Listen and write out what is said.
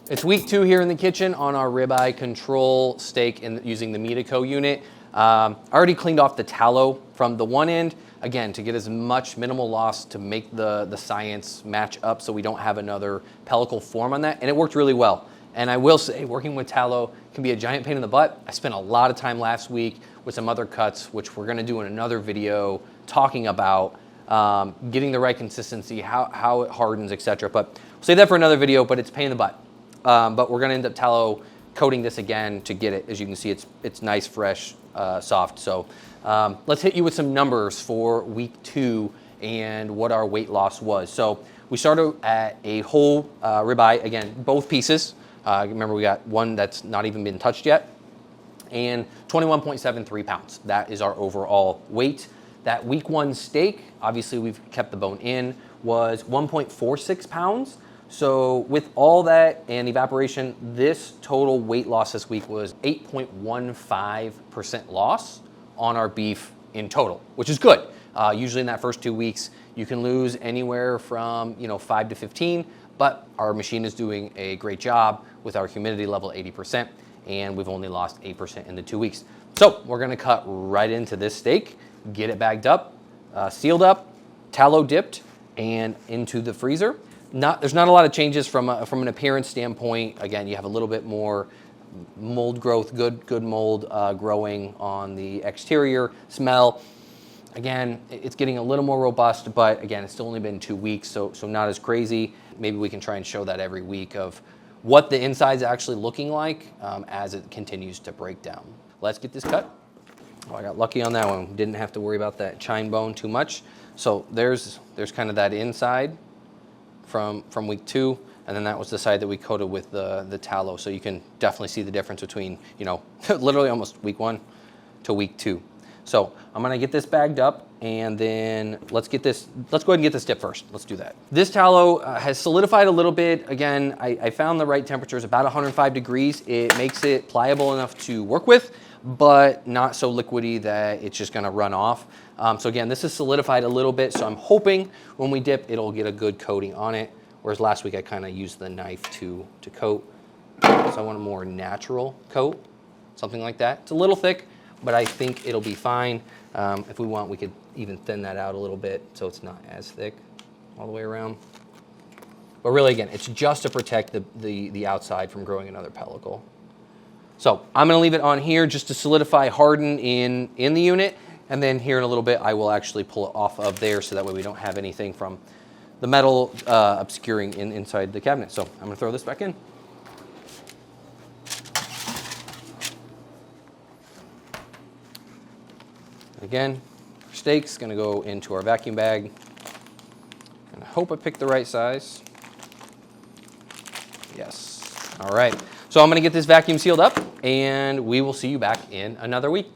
It's week 2 here in the kitchen on our ribeye control steak using the Meatico unit. I already cleaned off the tallow from the one end, again, to get as much minimal loss to make the science match up so we don't have another pellicle form on that, and it worked really well. And I will say, working with tallow can be a giant pain in the butt. I spent a lot of time last week with some other cuts, which we're gonna do in another video, talking about getting the right consistency, how it hardens, etc. But we'll save that for another video, but it's a pain in the butt. But we're gonna end up tallow coating this again to get it. As you can see, it's nice, fresh, soft. So let's hit you with some numbers for week 2 and what our weight loss was. So we started at a whole ribeye, again, both pieces. Remember, we got one that's not even been touched yet, and 21.73 pounds. That is our overall weight. That week 1 steak, obviously we've kept the bone in, was 1.46 pounds. So with all that and evaporation, this total weight loss this week was 8.15% loss on our beef in total, which is good. Usually in that first 2 weeks, you can lose anywhere from 5 to 15, but our machine is doing a great job with our humidity level 80%, and we've only lost 8% in the 2 weeks. So we're gonna cut right into this steak, get it bagged up, sealed up, tallow dipped, and into the freezer. There's not a lot of changes from an appearance standpoint. Again, you have a little bit more mold growth, good mold growing on the exterior. Smell, again, it's getting a little more robust, but again, it's still only been 2 weeks, so not as crazy. Maybe we can try and show that every week of what the inside's actually looking like as it continues to break down. Let's get this cut. Oh, I got lucky on that one. Didn't have to worry about that chine bone too much. So there's kind of that inside from week 2, and then that was the side that we coated with the tallow. So you can definitely see the difference between, literally almost week 1 to week 2. So I'm gonna get this bagged up, and then let's go ahead and get this dipped first. Let's do that. This tallow has solidified a little bit. Again, I found the right temperatures, about 105 degrees. It makes it pliable enough to work with, but not so liquidy that it's just gonna run off. So again, this is solidified a little bit, so I'm hoping when we dip, it'll get a good coating on it. Whereas last week I kind of used the knife to coat. So I want a more natural coat, something like that. It's a little thick, but I think it'll be fine. If we want, we could even thin that out a little bit so it's not as thick all the way around. But really, again, it's just to protect the outside from growing another pellicle. So I'm gonna leave it on here just to solidify, harden in the unit, and then here in a little bit, I will actually pull it off of there so that way we don't have anything from the metal obscuring inside the cabinet. So I'm gonna throw this back in. Again, our steak's gonna go into our vacuum bag. And I hope I picked the right size. Yes, all right. So I'm gonna get this vacuum sealed up, and we will see you back in another week.